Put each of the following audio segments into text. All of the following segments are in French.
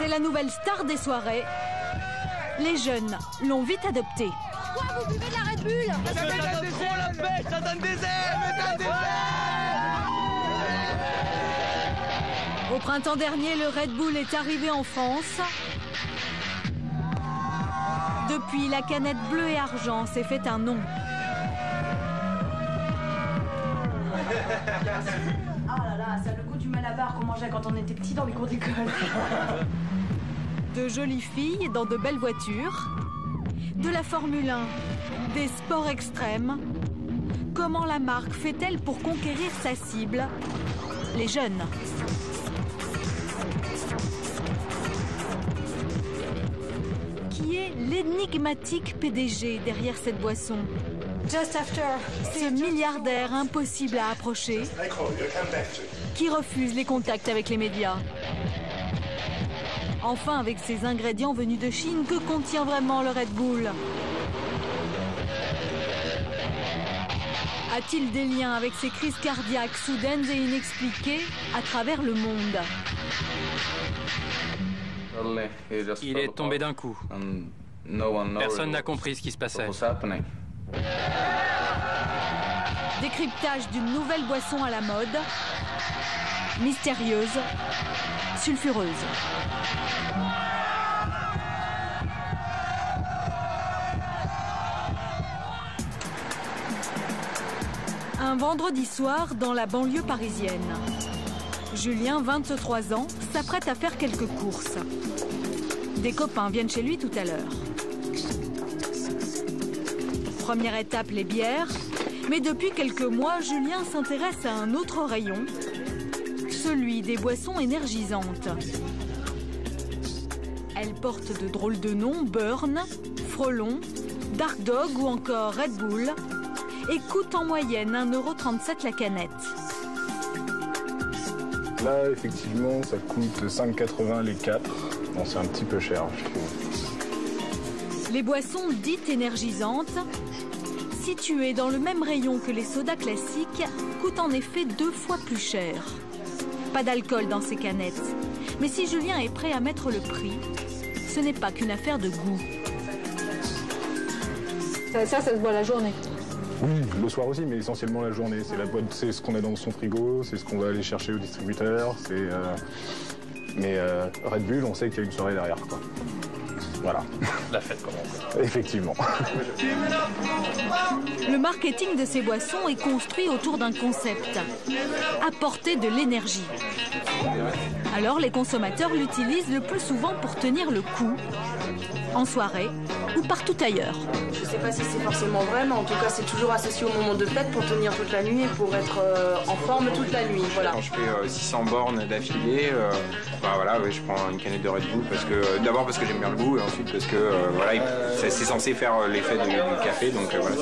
la nouvelle star des soirées. Les jeunes l'ont vite adopté. Pourquoi vous buvez de la Red Bull? Ça donne trop la pêche, ça donne des ailes. Au printemps dernier, le Red Bull est arrivé en France. Depuis, la canette bleue et argent s'est fait un nom. Ah là là, ça a le goût du malabar qu'on mangeait quand on était petit dans les cours d'école. De jolies filles dans de belles voitures, de la Formule 1, des sports extrêmes. Comment la marque fait-elle pour conquérir sa cible, les jeunes? Qui est l'énigmatique PDG derrière cette boisson? Ce milliardaire impossible à approcher, qui refuse les contacts avec les médias. Enfin, avec ces ingrédients venus de Chine, que contient vraiment le Red Bull? A-t-il des liens avec ces crises cardiaques soudaines et inexpliquées à travers le monde? Il est tombé d'un coup. Personne n'a compris ce qui se passait. Décryptage d'une nouvelle boisson à la mode, mystérieuse, sulfureuse. Un vendredi soir dans la banlieue parisienne. Julien, 23 ans, s'apprête à faire quelques courses. Des copains viennent chez lui tout à l'heure. Première étape, les bières. Mais depuis quelques mois, Julien s'intéresse à un autre rayon, celui des boissons énergisantes. Elles portent de drôles de noms, Burn, Frelon, Dark Dog ou encore Red Bull, et coûtent en moyenne 1,37 € la canette. Là, effectivement, ça coûte 5,80 les 4. Bon, c'est un petit peu cher, je trouve. Les boissons dites énergisantes, situées dans le même rayon que les sodas classiques, coûtent en effet 2 fois plus cher. Pas d'alcool dans ces canettes. Mais si Julien est prêt à mettre le prix, ce n'est pas qu'une affaire de goût. Ça se boit la journée. Oui, le soir aussi, mais essentiellement la journée. C'est la boîte, c'est ce qu'on a dans son frigo, c'est ce qu'on va aller chercher au distributeur. Mais Red Bull, on sait qu'il y a une soirée derrière, quoi. Voilà. La fête commence. Effectivement. Le marketing de ces boissons est construit autour d'un concept: apporter de l'énergie. Alors les consommateurs l'utilisent le plus souvent pour tenir le coup, en soirée ou partout ailleurs. Je sais pas si c'est forcément vrai, mais en tout cas c'est toujours associé au moment de fête pour tenir toute la nuit et pour être en forme toute la nuit. Voilà. Quand je fais 600 bornes d'affilée, je prends une canette de Red Bull d'abord parce que j'aime bien le goût et ensuite parce que c'est censé faire l'effet du café, donc voilà.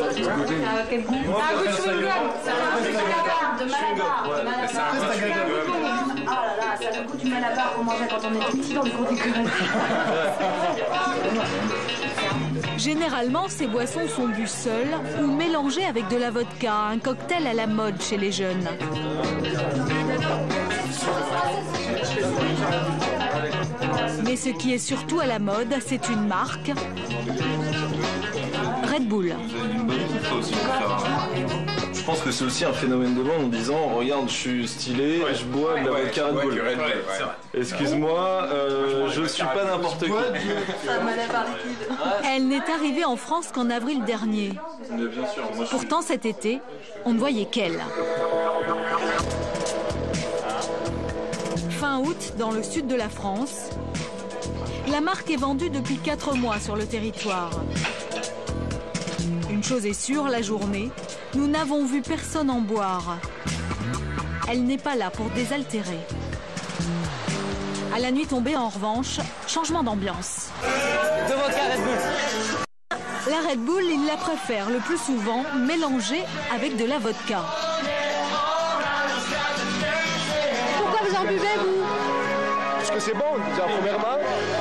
Quel goût? Un goût de chewing-gum. De malabar. Ah là là, ça a le goût du malabar qu'on mangeait quand on était petit dans le cours d'école. Généralement, ces boissons sont bues seules ou mélangées avec de la vodka, un cocktail à la mode chez les jeunes. Mais ce qui est surtout à la mode, c'est une marque, Red Bull. Je pense que c'est aussi un phénomène de vente en disant regarde, je suis stylé, je bois de la vodka Red Bull. Excuse-moi, je suis pas n'importe qui. Elle n'est arrivée en France qu'en avril dernier. Pourtant cet été, on ne voyait qu'elle. Fin août, dans le sud de la France, la marque est vendue depuis 4 mois sur le territoire. Une chose est sûre, la journée, nous n'avons vu personne en boire. Elle n'est pas là pour désaltérer. À la nuit tombée, en revanche, changement d'ambiance. De vodka Red Bull. La Red Bull, il la préfère le plus souvent mélangée avec de la vodka. Pourquoi vous en buvez, vous? Parce que c'est bon, déjà, premièrement.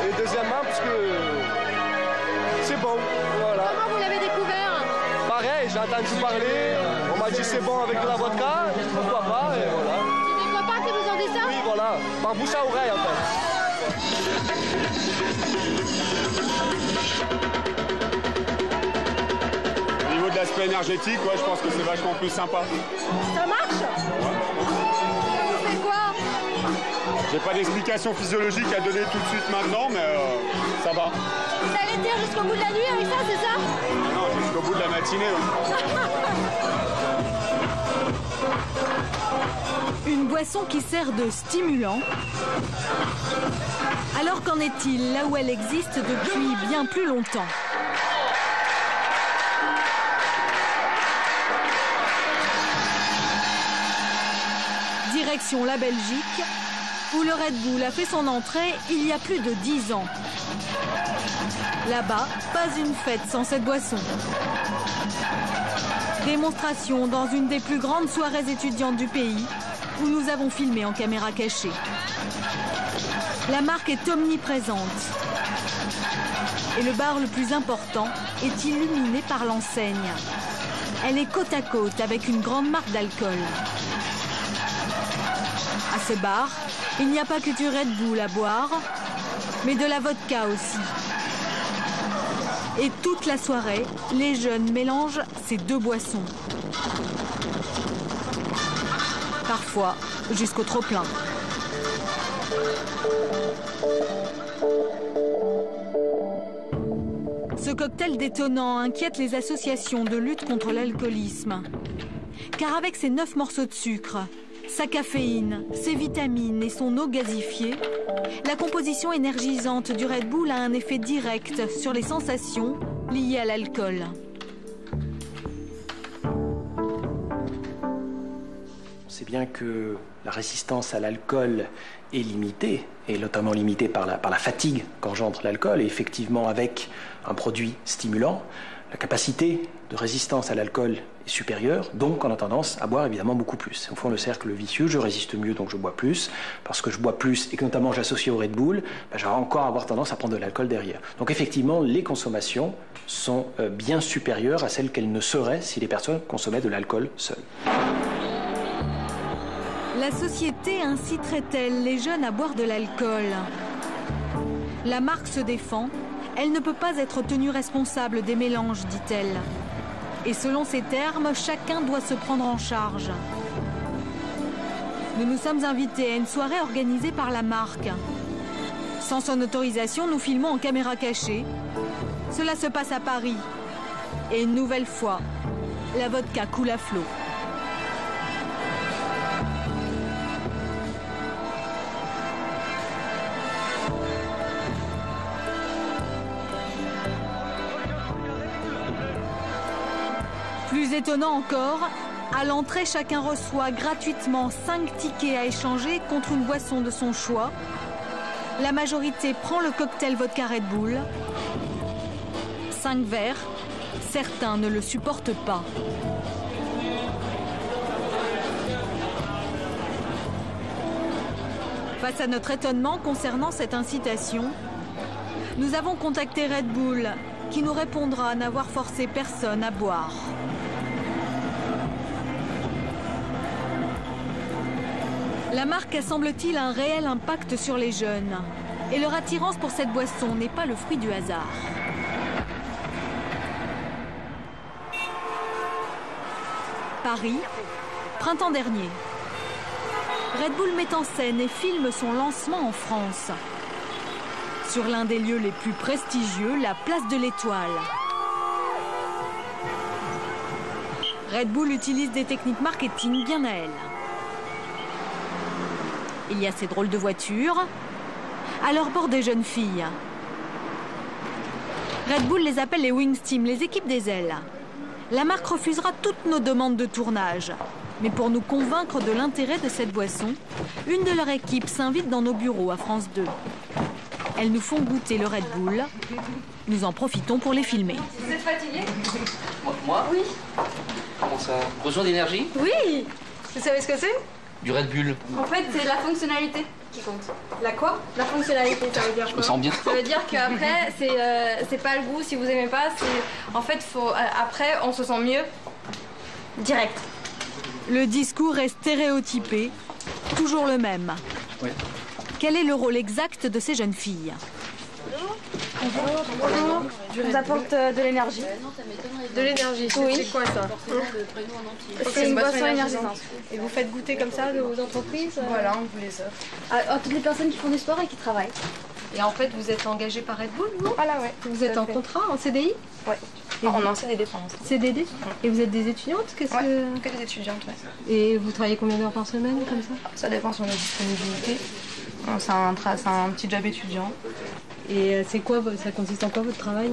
Et deuxièmement, parce que c'est bon. Voilà. Comment vous l'avez découvert? Pareil, j'ai entendu parler. On m'a dit c'est bon avec de la vodka. Pourquoi pas, et voilà. C'est des copains qui vous ont dit ça? Oui, voilà. Par bouche à oreille, en fait. Au niveau de l'aspect énergétique, ouais, je pense que c'est vachement plus sympa. Ça marche? Ça fait quoi? J'ai pas d'explication physiologique à donner tout de suite maintenant, mais ça va. Vous allez tenir jusqu'au bout de la nuit avec ça, c'est ça? Non, jusqu'au bout de la matinée. Une boisson qui sert de stimulant. Alors qu'en est-il là où elle existe depuis bien plus longtemps? Direction la Belgique, où le Red Bull a fait son entrée il y a plus de 10 ans. Là-bas, pas une fête sans cette boisson. Démonstration dans une des plus grandes soirées étudiantes du pays, où nous avons filmé en caméra cachée. La marque est omniprésente. Et le bar le plus important est illuminé par l'enseigne. Elle est côte à côte avec une grande marque d'alcool. À ce bar, il n'y a pas que du Red Bull à boire, mais de la vodka aussi. Et toute la soirée, les jeunes mélangent ces deux boissons. Parfois, jusqu'au trop-plein. Ce cocktail détonnant inquiète les associations de lutte contre l'alcoolisme. Car avec ses 9 morceaux de sucre, sa caféine, ses vitamines et son eau gazifiée, la composition énergisante du Red Bull a un effet direct sur les sensations liées à l'alcool. On sait bien que la résistance à l'alcool est limitée, et notamment limitée par la fatigue qu'engendre l'alcool, et effectivement avec un produit stimulant, la capacité de résistance à l'alcool est supérieure, donc on a tendance à boire évidemment beaucoup plus. Au fond, le cercle vicieux, je résiste mieux, donc je bois plus. Parce que je bois plus et que notamment j'associe au Red Bull, je vais encore avoir tendance à prendre de l'alcool derrière. Donc effectivement, les consommations sont bien supérieures à celles qu'elles ne seraient si les personnes consommaient de l'alcool seules. La société inciterait-elle les jeunes à boire de l'alcool? La marque se défend. Elle ne peut pas être tenue responsable des mélanges, dit-elle. Et selon ses termes, chacun doit se prendre en charge. Nous nous sommes invités à une soirée organisée par la marque. Sans son autorisation, nous filmons en caméra cachée. Cela se passe à Paris. Et une nouvelle fois, la vodka coule à flot. Plus étonnant encore, à l'entrée, chacun reçoit gratuitement 5 tickets à échanger contre une boisson de son choix. La majorité prend le cocktail vodka Red Bull. 5 verres, certains ne le supportent pas. Face à notre étonnement concernant cette incitation, nous avons contacté Red Bull, qui nous répondra n'avoir forcé personne à boire. La marque a, semble-t-il, un réel impact sur les jeunes. Et leur attirance pour cette boisson n'est pas le fruit du hasard. Paris, printemps dernier. Red Bull met en scène et filme son lancement en France. Sur l'un des lieux les plus prestigieux, la place de l'Étoile. Red Bull utilise des techniques marketing bien à elle. Il y a ces drôles de voitures, à leur bord des jeunes filles. Red Bull les appelle les Wings Team, les équipes des ailes. La marque refusera toutes nos demandes de tournage. Mais pour nous convaincre de l'intérêt de cette boisson, une de leur équipe s'invite dans nos bureaux à France 2. Elles nous font goûter le Red Bull. Nous en profitons pour les filmer. Vous êtes fatigué? Moi? Oui. Comment ça? Besoin d'énergie? Oui. Vous savez ce que c'est? Du Red Bull. En fait, c'est la fonctionnalité qui compte. La quoi? La fonctionnalité, ça veut dire quoi? Je me sens bien. Ça veut dire qu'après, c'est pas le goût si vous aimez pas. En fait, après, on se sent mieux direct. Le discours est stéréotypé, toujours le même. Oui. Quel est le rôle exact de ces jeunes filles? Bonjour. Je vous apporte de l'énergie. De l'énergie, oui. C'est quoi ça? C'est une boisson énergisante. Et vous faites goûter comme ça aux entreprises? Voilà, on vous les offre. À toutes les personnes qui font du sport et qui travaillent. Et en fait, vous êtes engagé par Red Bull, non? Voilà, ouais. Vous êtes en contrat, en CDI? Ouais. Et on est en CDD pour l'instant. CDD? Et vous êtes des étudiantes? Que des étudiantes, ouais. Et vous travaillez combien d'heures par semaine, comme ça? Ça dépend sur la disponibilité. C'est un petit job étudiant. Et c'est quoi, ça consiste en quoi votre travail?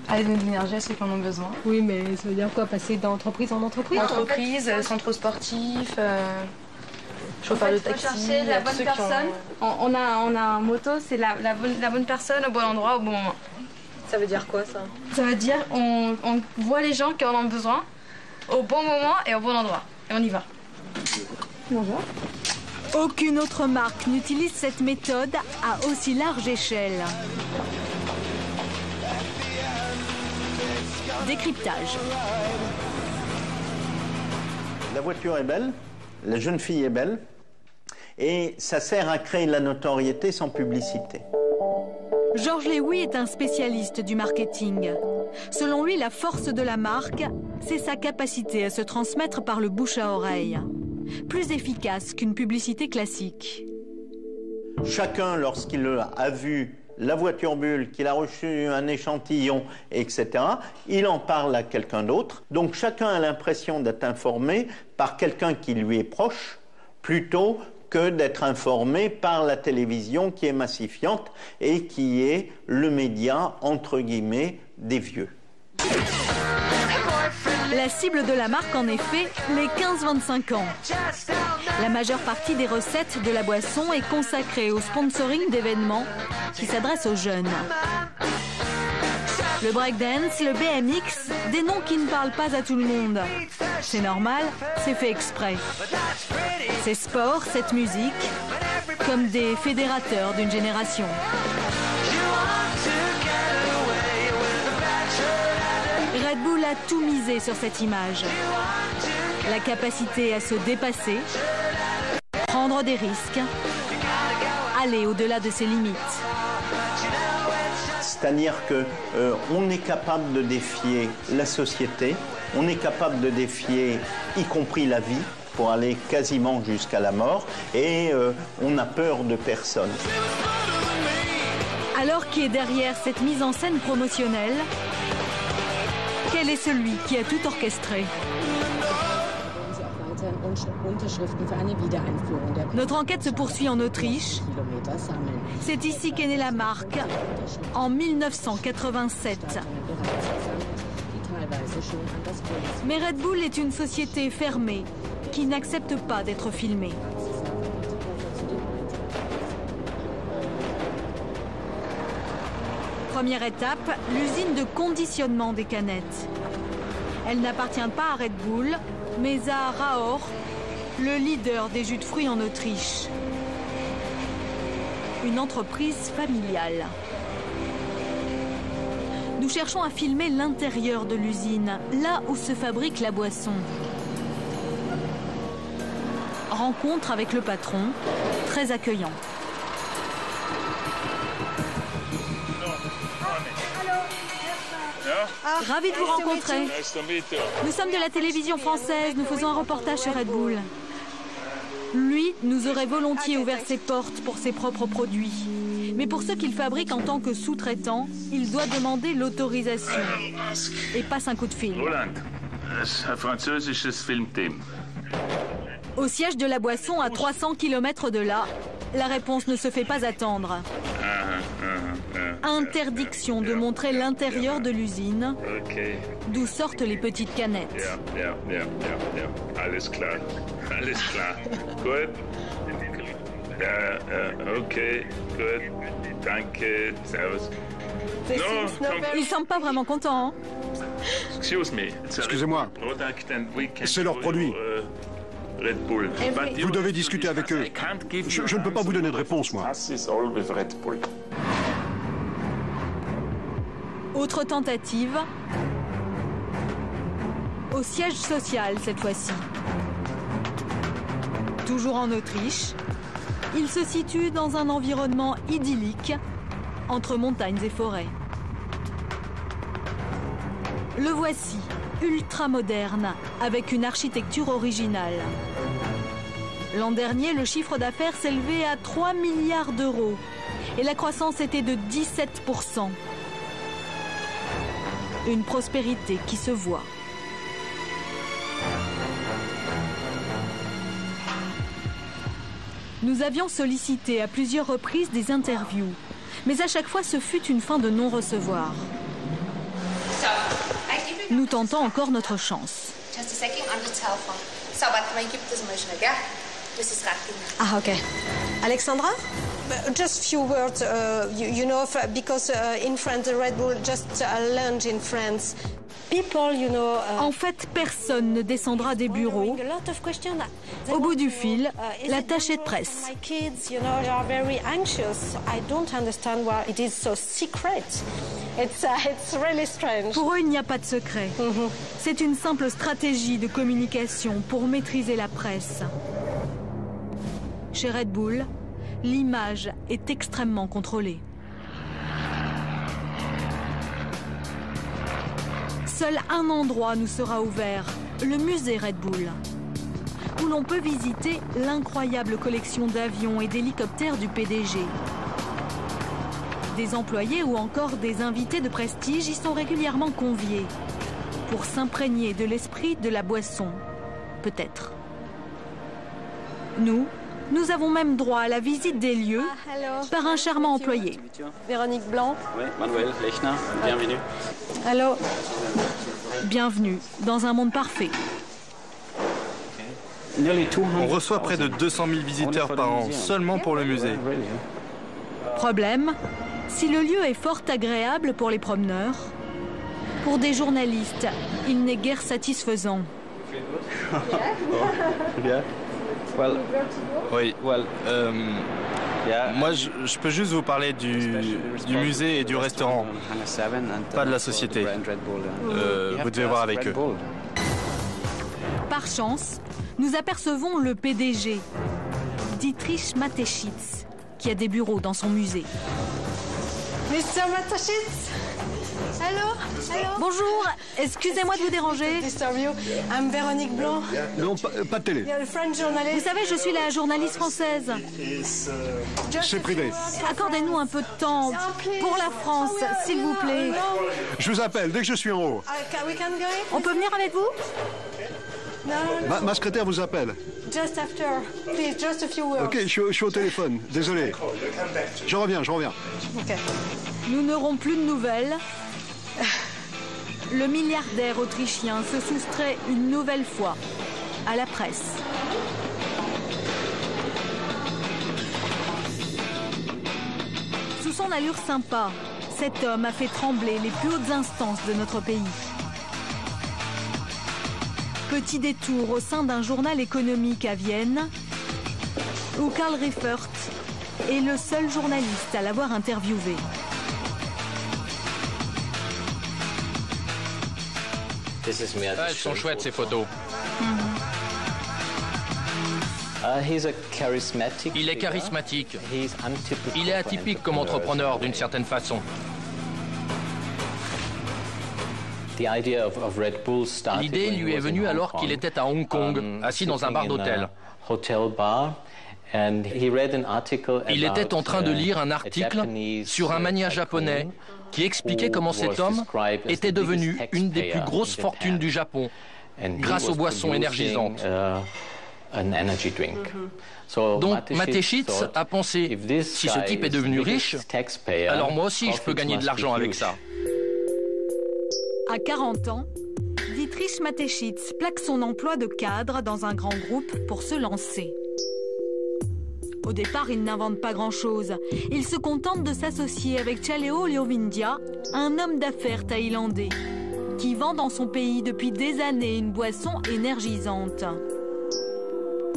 À donner de l'énergie à ceux qui en ont besoin. Oui, mais ça veut dire quoi? Passer d'entreprise en entreprise? Entreprise, centre sportif, chauffeur de taxi. Chercher la bonne personne. On a un motto, c'est la bonne personne au bon endroit au bon moment. Ça veut dire quoi, ça? Ça veut dire on voit les gens qui en ont besoin au bon moment et au bon endroit. Et on y va. Bonjour. Aucune autre marque n'utilise cette méthode à aussi large échelle. Décryptage. La voiture est belle, la jeune fille est belle, et ça sert à créer de la notoriété sans publicité. Georges Léwy est un spécialiste du marketing. Selon lui, la force de la marque, c'est sa capacité à se transmettre par le bouche à oreille. Plus efficace qu'une publicité classique. Chacun, lorsqu'il a vu la voiture Bull, qu'il a reçu un échantillon, etc., il en parle à quelqu'un d'autre. Donc chacun a l'impression d'être informé par quelqu'un qui lui est proche, plutôt que d'être informé par la télévision qui est massifiante et qui est le média, entre guillemets, des vieux. La cible de la marque, en effet, les 15-25 ans. La majeure partie des recettes de la boisson est consacrée au sponsoring d'événements qui s'adressent aux jeunes. Le breakdance, le BMX, des noms qui ne parlent pas à tout le monde. C'est normal, c'est fait exprès. Ces sports, cette musique, comme des fédérateurs d'une génération. Red Bull a tout misé sur cette image. La capacité à se dépasser, prendre des risques, aller au-delà de ses limites. C'est-à-dire qu'on est capable de défier la société, on est capable de défier y compris la vie, pour aller quasiment jusqu'à la mort, et on n'a peur de personne. Alors qui est derrière cette mise en scène promotionnelle? Quel est celui qui a tout orchestré? Notre enquête se poursuit en Autriche. C'est ici qu'est née la marque, en 1987. Mais Red Bull est une société fermée, qui n'accepte pas d'être filmée. Première étape, l'usine de conditionnement des canettes. Elle n'appartient pas à Red Bull, mais à Raor, le leader des jus de fruits en Autriche. Une entreprise familiale. Nous cherchons à filmer l'intérieur de l'usine, là où se fabrique la boisson. Rencontre avec le patron, très accueillant. Ravi de vous rencontrer. Nous sommes de la télévision française, nous faisons un reportage sur Red Bull. Lui nous aurait volontiers ouvert ses portes pour ses propres produits. Mais pour ceux qu'il fabrique en tant que sous-traitant, il doit demander l'autorisation. Et passe un coup de fil. Au siège de la boisson, à 300 km de là, la réponse ne se fait pas attendre. Interdiction de montrer l'intérieur de l'usine, d'où sortent les petites canettes. Alles klar. Alles klar. Gut. Okay, gut. Danke. Servus. Ils semblent pas vraiment contents, hein? Excusez-moi. C'est leur produit. Vous devez discuter avec eux. Je ne peux pas vous donner de réponse, moi. Autre tentative, au siège social cette fois-ci. Toujours en Autriche, Il se situe dans un environnement idyllique, entre montagnes et forêts. Le voici, ultra moderne, avec une architecture originale. L'an dernier, le chiffre d'affaires s'élevait à 3 milliards d'euros et la croissance était de 17%. Une prospérité qui se voit. Nous avions sollicité à plusieurs reprises des interviews, mais à chaque fois ce fut une fin de non-recevoir. Nous tentons encore notre chance. Ah, okay. Alexandra? Just few words, you know, because in France, the Red Bull just launched in France. People, you know, En fait, personne ne descendra des bureaux. Au bout du fil, l'attaché de presse. My kids, you know, they are very anxious. I don't understand why it is so secret. It's really strange. Pour eux, il n'y a pas de secret. C'est une simple stratégie de communication pour maîtriser la presse. Chez Red Bull, l'image est extrêmement contrôlée. Seul un endroit nous sera ouvert, le musée Red Bull, où l'on peut visiter l'incroyable collection d'avions et d'hélicoptères du PDG. Des employés ou encore des invités de prestige y sont régulièrement conviés pour s'imprégner de l'esprit de la boisson, peut-être. Nous avons même droit à la visite des lieux par un charmant employé. Véronique Blanc. Oui, Manuel Lechner, bienvenue. Allô. Bienvenue dans un monde parfait. On reçoit près de 200 000 visiteurs par an, seulement pour le musée. Problème, si le lieu est fort agréable pour les promeneurs, pour des journalistes, il n'est guère satisfaisant. Oui, moi je peux juste vous parler du musée et du restaurant, pas de la société. Vous devez voir avec eux. Par chance, nous apercevons le PDG, Dietrich Mateschitz, qui a des bureaux dans son musée. Mr. Mateschitz. Hello. Bonjour, excusez-moi de vous déranger. I'm Véronique Blanc. Non, pas de télé. Vous savez, je suis la journaliste française. C'est privé. Accordez-nous un peu de temps pour la France, s'il vous plaît. Je vous appelle dès que je suis en haut. On peut venir avec vous? Ma secrétaire vous appelle. Just after, please, just a few words. Ok, je suis au téléphone. Désolé. Je reviens. Okay. Nous n'aurons plus de nouvelles. Le milliardaire autrichien se soustrait une nouvelle fois à la presse. Sous son allure sympa, cet homme a fait trembler les plus hautes instances de notre pays. Petit détour au sein d'un journal économique à Vienne, où Karl Riefert est le seul journaliste à l'avoir interviewé. Elles sont chouettes ces photos. Il est charismatique. Il est atypique comme entrepreneur d'une certaine façon. L'idée lui est venue alors qu'il était à Hong Kong, assis dans un bar d'hôtel. Il était en train de lire un article sur un magnat japonais qui expliquait comment cet homme était devenu une des plus grosses fortunes du Japon grâce aux boissons énergisantes. Donc Mateschitz a pensé, si ce type est devenu riche, alors moi aussi je peux gagner de l'argent avec ça. À 40 ans, Dietrich Mateschitz plaque son emploi de cadre dans un grand groupe pour se lancer. Au départ, il n'invente pas grand-chose. Il se contente de s'associer avec Chaleo Leovindia, un homme d'affaires thaïlandais, qui vend dans son pays depuis des années une boisson énergisante.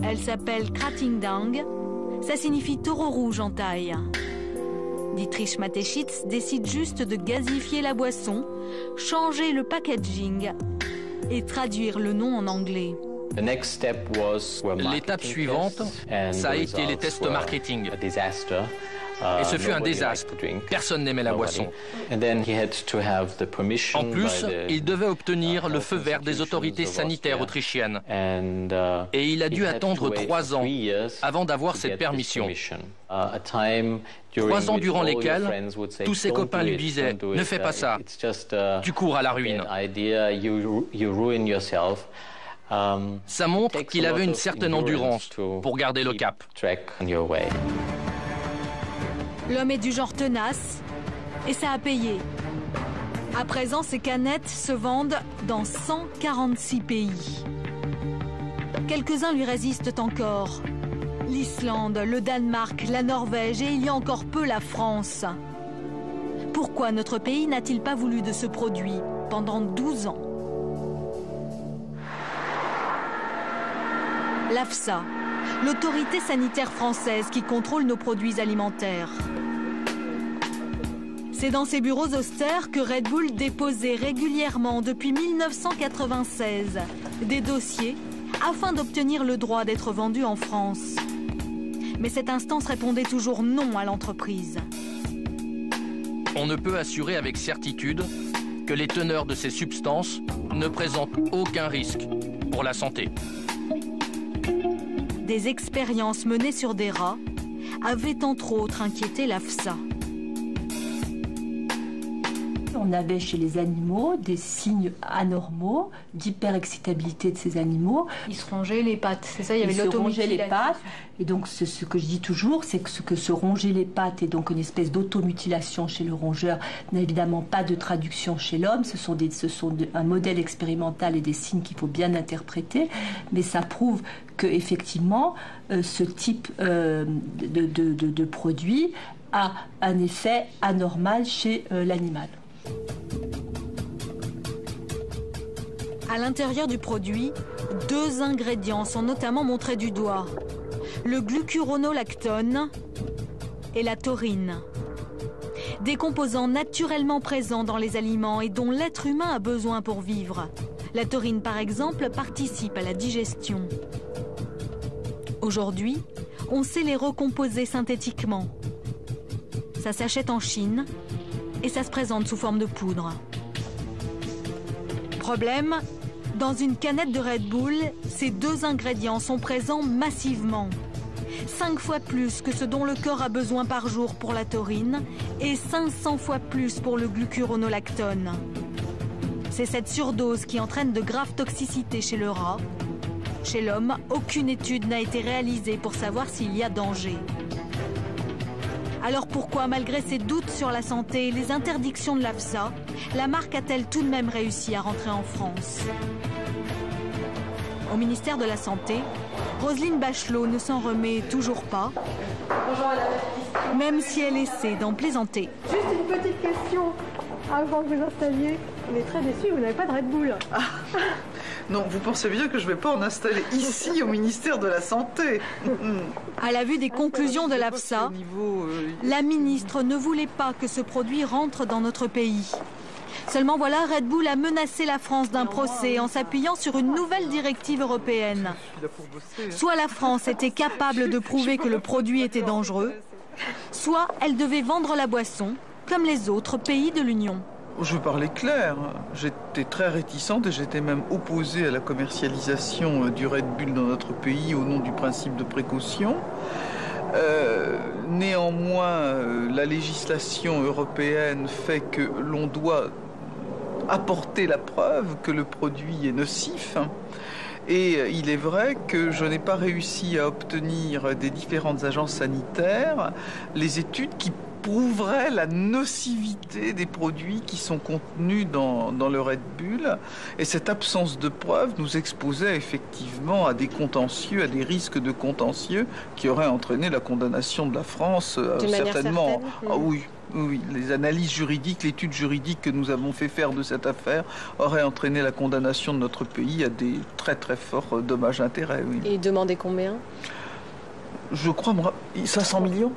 Elle s'appelle Krating Dang. Ça signifie taureau rouge en thaï. Dietrich Mateschitz décide juste de gazifier la boisson, changer le packaging et traduire le nom en anglais. L'étape suivante, ça a été les tests marketing. Et ce fut un désastre. Personne n'aimait la boisson. En plus, il devait obtenir le feu vert des autorités sanitaires autrichiennes. Et il a dû attendre 3 ans avant d'avoir cette permission. 3 ans durant lesquels tous ses copains lui disaient « Ne fais pas ça, tu cours à la ruine ». Ça montre qu'il avait une certaine endurance pour garder le cap. L'homme est du genre tenace et ça a payé. À présent, ces canettes se vendent dans 146 pays. Quelques-uns lui résistent encore. L'Islande, le Danemark, la Norvège et il y a encore peu la France. Pourquoi notre pays n'a-t-il pas voulu de ce produit pendant 12 ans? L'AFSA, l'autorité sanitaire française qui contrôle nos produits alimentaires. C'est dans ces bureaux austères que Red Bull déposait régulièrement depuis 1996 des dossiers afin d'obtenir le droit d'être vendu en France. Mais cette instance répondait toujours non à l'entreprise. On ne peut assurer avec certitude que les teneurs de ces substances ne présentent aucun risque pour la santé. Des expériences menées sur des rats avaient entre autres inquiété l'AFSA. On avait chez les animaux des signes anormaux d'hyperexcitabilité de ces animaux. Ils se rongeaient les pattes, c'est ça, il y avait l'automutilation. Ils se rongeaient les pattes. Et donc ce que je dis toujours, c'est que se ronger les pattes est donc une espèce d'automutilation chez le rongeur n'a évidemment pas de traduction chez l'homme. Ce sont un modèle expérimental et des signes qu'il faut bien interpréter. Mais ça prouve qu'effectivement, ce type de produit a un effet anormal chez l'animal. À l'intérieur du produit, 2 ingrédients sont notamment montrés du doigt. Le glucuronolactone et la taurine. Des composants naturellement présents dans les aliments et dont l'être humain a besoin pour vivre. La taurine, par exemple, participe à la digestion. Aujourd'hui, on sait les recomposer synthétiquement. Ça s'achète en Chine et ça se présente sous forme de poudre. Problème, dans une canette de Red Bull, ces 2 ingrédients sont présents massivement. 5 fois plus que ce dont le corps a besoin par jour pour la taurine et 500 fois plus pour le glucuronolactone. C'est cette surdose qui entraîne de graves toxicités chez le rat. Chez l'homme, aucune étude n'a été réalisée pour savoir s'il y a danger. Alors pourquoi, malgré ses doutes sur la santé et les interdictions de l'AFSA, la marque a-t-elle tout de même réussi à rentrer en France? Au ministère de la Santé, Roselyne Bachelot ne s'en remet toujours pas, même si elle essaie d'en plaisanter. Juste une petite question avant que vous installiez. On est très déçus, vous n'avez pas de Red Bull. Ah. Non, vous pensez bien que je ne vais pas en installer ici au ministère de la Santé. À la vue des conclusions de l'AFSA, la ministre ne voulait pas que ce produit rentre dans notre pays. Seulement voilà, Red Bull a menacé la France d'un procès en s'appuyant sur une nouvelle directive européenne. Soit la France était capable de prouver que le produit était dangereux, soit elle devait vendre la boisson comme les autres pays de l'Union. Je veux parler clair, j'étais très réticente et j'étais même opposée à la commercialisation du Red Bull dans notre pays au nom du principe de précaution. Néanmoins, la législation européenne fait que l'on doit apporter la preuve que le produit est nocif. Et il est vrai que je n'ai pas réussi à obtenir des différentes agences sanitaires les études qui prouveraient la nocivité des produits qui sont contenus dans le Red Bull. Et cette absence de preuves nous exposait effectivement à des contentieux, à des risques de contentieux qui auraient entraîné la condamnation de la France, certainement. Ah oui. Oui, les analyses juridiques, l'étude juridique que nous avons fait faire de cette affaire aurait entraîné la condamnation de notre pays à des très très forts dommages-intérêts. Oui. Et demandez combien? Je crois, 500 millions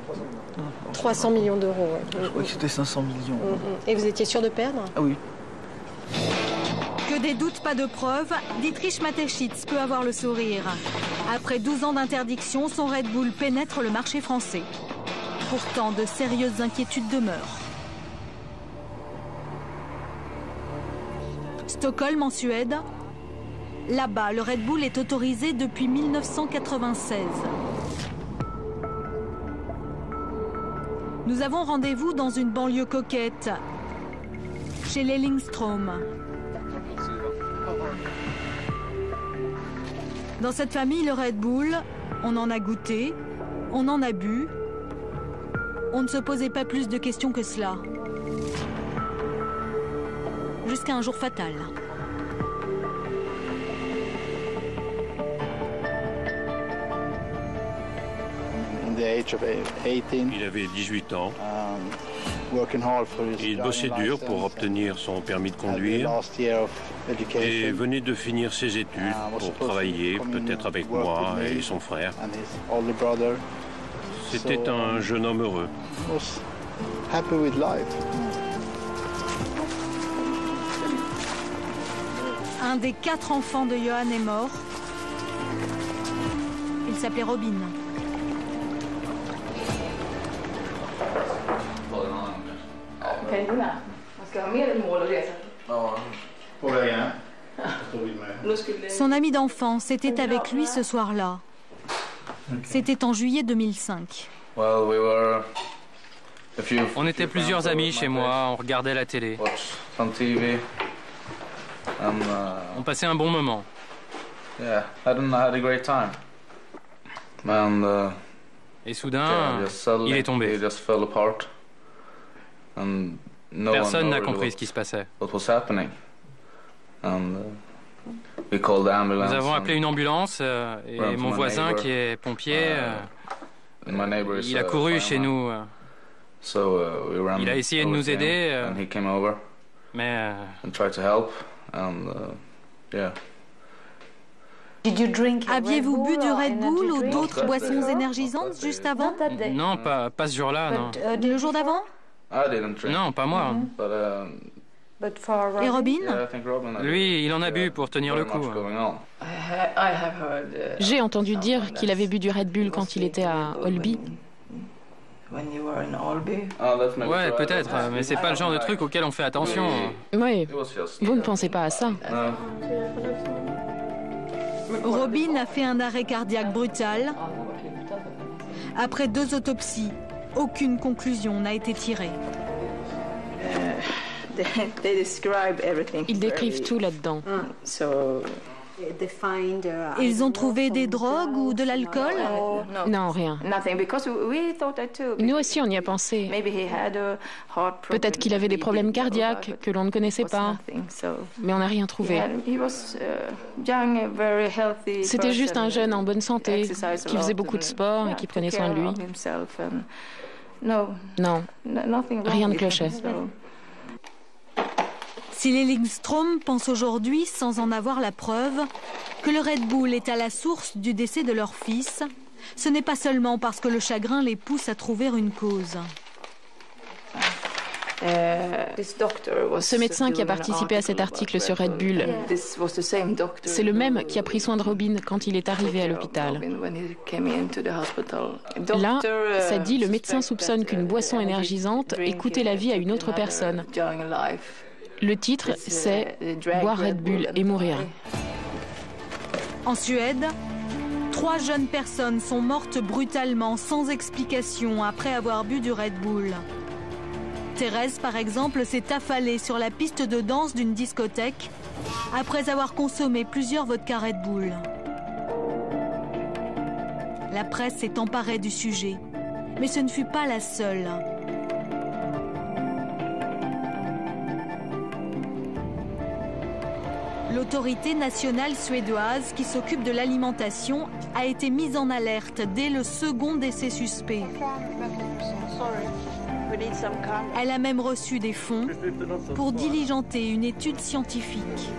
300 millions d'euros. Ouais. Je crois que c'était 500 millions. Et vous étiez sûr de perdre? Ah oui. Que des doutes, pas de preuves, Dietrich Mateschitz peut avoir le sourire. Après 12 ans d'interdiction, son Red Bull pénètre le marché français. Pourtant, de sérieuses inquiétudes demeurent. Stockholm en Suède. Là-bas, le Red Bull est autorisé depuis 1996. Nous avons rendez-vous dans une banlieue coquette, chez les Lindström. Dans cette famille, le Red Bull, on en a goûté, on en a bu. On ne se posait pas plus de questions que cela. Jusqu'à un jour fatal. Il avait 18 ans. Il bossait dur pour obtenir son permis de conduire et venait de finir ses études pour travailler, peut-être avec moi et son frère. C'était un jeune homme heureux. Un des 4 enfants de Johan est mort. Il s'appelait Robin. Son ami d'enfance était avec lui ce soir-là. C'était en juillet 2005. On était plusieurs amis chez moi, on regardait la télé. On passait un bon moment. Et soudain, il est tombé. Personne n'a compris ce qui se passait. Nous avons appelé une ambulance et mon voisin qui est pompier, il a couru chez nous. Il a essayé de nous aider, mais... Aviez-vous bu du Red Bull ou d'autres boissons énergisantes juste avant? Non, pas ce jour-là, non. Le jour d'avant? Non, pas moi. Et Robin? Lui, il en a bu pour tenir le coup. J'ai entendu dire qu'il avait bu du Red Bull quand il était à Holby. Ouais, peut-être, mais c'est pas le genre de truc auquel on fait attention. Oui, vous ne pensez pas à ça. Robin a fait un arrêt cardiaque brutal. Après 2 autopsies, aucune conclusion n'a été tirée. Ils décrivent tout là-dedans. Ils ont trouvé des drogues ou de l'alcool? Non, rien. Nous aussi, on y a pensé. Peut-être qu'il avait des problèmes cardiaques que l'on ne connaissait pas. Mais on n'a rien trouvé. C'était juste un jeune en bonne santé, qui faisait beaucoup de sport et qui prenait soin de lui. Non, rien ne clochait. Si les Lindström pensent aujourd'hui, sans en avoir la preuve, que le Red Bull est à la source du décès de leur fils, ce n'est pas seulement parce que le chagrin les pousse à trouver une cause. Ce médecin qui a participé à cet article sur Red Bull, c'est le même qui a pris soin de Robin quand il est arrivé à l'hôpital. Là, ça dit le médecin soupçonne qu'une boisson énergisante ait coûté la vie à une autre personne. Le titre, c'est « Boire Red Bull et mourir ». En Suède, 3 jeunes personnes sont mortes brutalement, sans explication, après avoir bu du Red Bull. Thérèse, par exemple, s'est affalée sur la piste de danse d'une discothèque après avoir consommé plusieurs vodka Red Bull. La presse s'est emparée du sujet, mais ce ne fut pas la seule. L'autorité nationale suédoise qui s'occupe de l'alimentation a été mise en alerte dès le second décès suspect. Elle a même reçu des fonds pour diligenter une étude scientifique.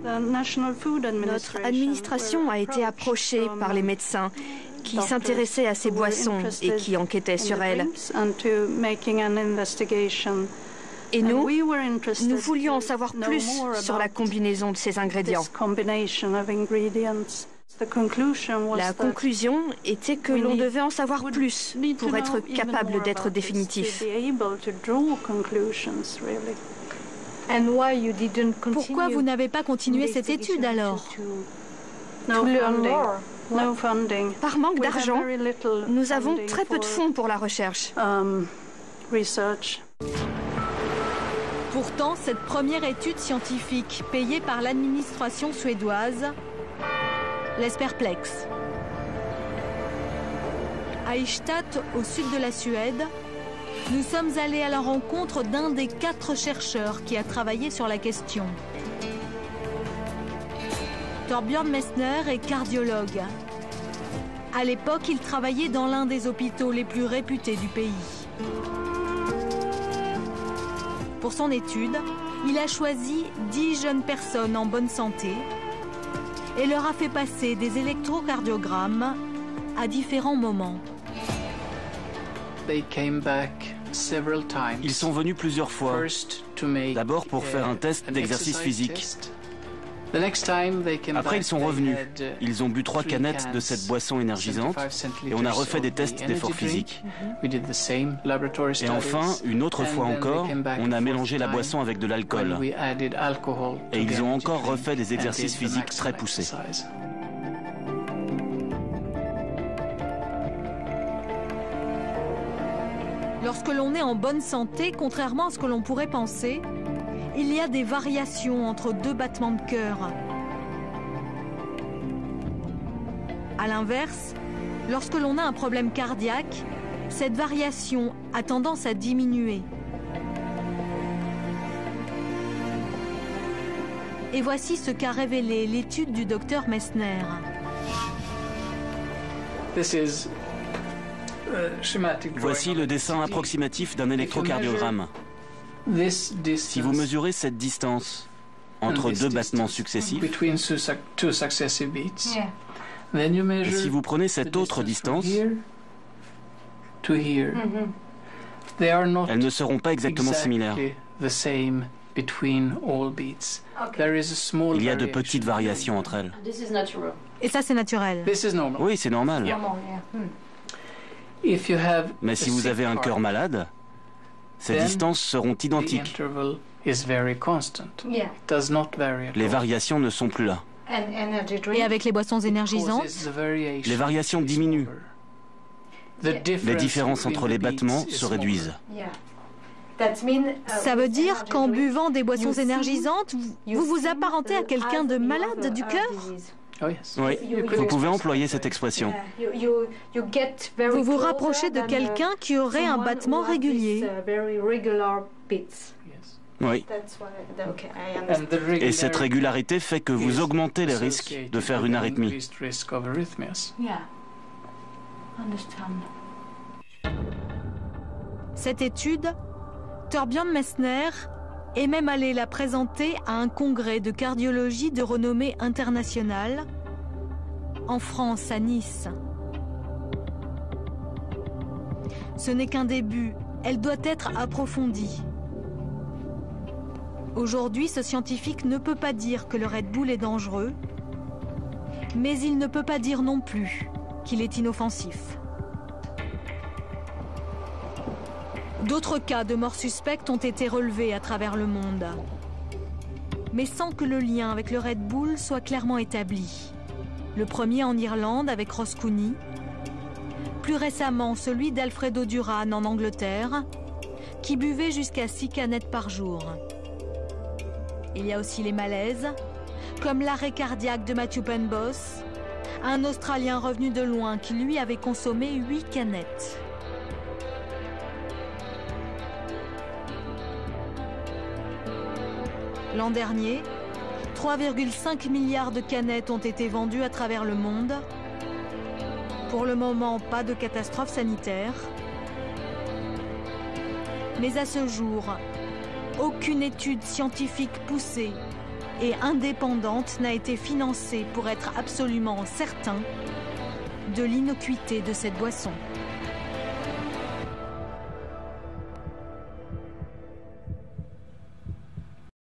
Notre administration a été approchée par les médecins qui s'intéressaient à ces boissons et qui enquêtaient sur elles. Et nous voulions en savoir plus sur la combinaison de ces ingrédients. La conclusion était que l'on devait en savoir plus pour être capable d'être définitif. Pourquoi vous n'avez pas continué cette étude alors? Par manque d'argent, nous avons très peu de fonds pour la recherche. Pourtant, cette première étude scientifique payée par l'administration suédoise laisse perplexe. À Ystad, au sud de la Suède, nous sommes allés à la rencontre d'un des 4 chercheurs qui a travaillé sur la question. Torbjörn Messner est cardiologue. À l'époque, il travaillait dans l'un des hôpitaux les plus réputés du pays. Pour son étude, il a choisi 10 jeunes personnes en bonne santé et leur a fait passer des électrocardiogrammes à différents moments. Ils sont venus plusieurs fois, d'abord pour faire un test d'exercice physique. Après, ils sont revenus. Ils ont bu 3 canettes de cette boisson énergisante et on a refait des tests d'effort physique. Et enfin, une autre fois encore, on a mélangé la boisson avec de l'alcool. Et ils ont encore refait des exercices physiques très poussés. Lorsque l'on est en bonne santé, contrairement à ce que l'on pourrait penser, il y a des variations entre 2 battements de cœur. À l'inverse, lorsque l'on a un problème cardiaque, cette variation a tendance à diminuer. Et voici ce qu'a révélé l'étude du docteur Messner. Voici le dessin approximatif d'un électrocardiogramme. Si vous mesurez cette distance entre 2 battements successifs, et si vous prenez cette autre distance, elles ne seront pas exactement similaires. Il y a de petites variations entre elles. Et ça, c'est naturel. Oui, c'est normal. Mais si vous avez un cœur malade, ces distances seront identiques. Les variations ne sont plus là. Et avec les boissons énergisantes, les variations diminuent. Les différences entre les battements se réduisent. Ça veut dire qu'en buvant des boissons énergisantes, vous vous apparentez à quelqu'un de malade du cœur? Oui, vous pouvez employer cette expression. Vous vous rapprochez de quelqu'un qui aurait un battement régulier. Oui. Et cette régularité fait que vous augmentez les risques de faire une arythmie. Cette étude, Torbjörn Messner est même allé la présenter à un congrès de cardiologie de renommée internationale en France, à Nice. Ce n'est qu'un début, elle doit être approfondie. Aujourd'hui, ce scientifique ne peut pas dire que le Red Bull est dangereux, mais il ne peut pas dire non plus qu'il est inoffensif. D'autres cas de morts suspectes ont été relevés à travers le monde, mais sans que le lien avec le Red Bull soit clairement établi. Le premier en Irlande avec Ross Cooney, plus récemment celui d'Alfredo Duran en Angleterre, qui buvait jusqu'à 6 canettes par jour. Il y a aussi les malaises, comme l'arrêt cardiaque de Matthew Penboss, un Australien revenu de loin qui lui avait consommé 8 canettes. L'an dernier, 3,5 milliards de canettes ont été vendues à travers le monde. Pour le moment, pas de catastrophe sanitaire. Mais à ce jour, aucune étude scientifique poussée et indépendante n'a été financée pour être absolument certain de l'innocuité de cette boisson.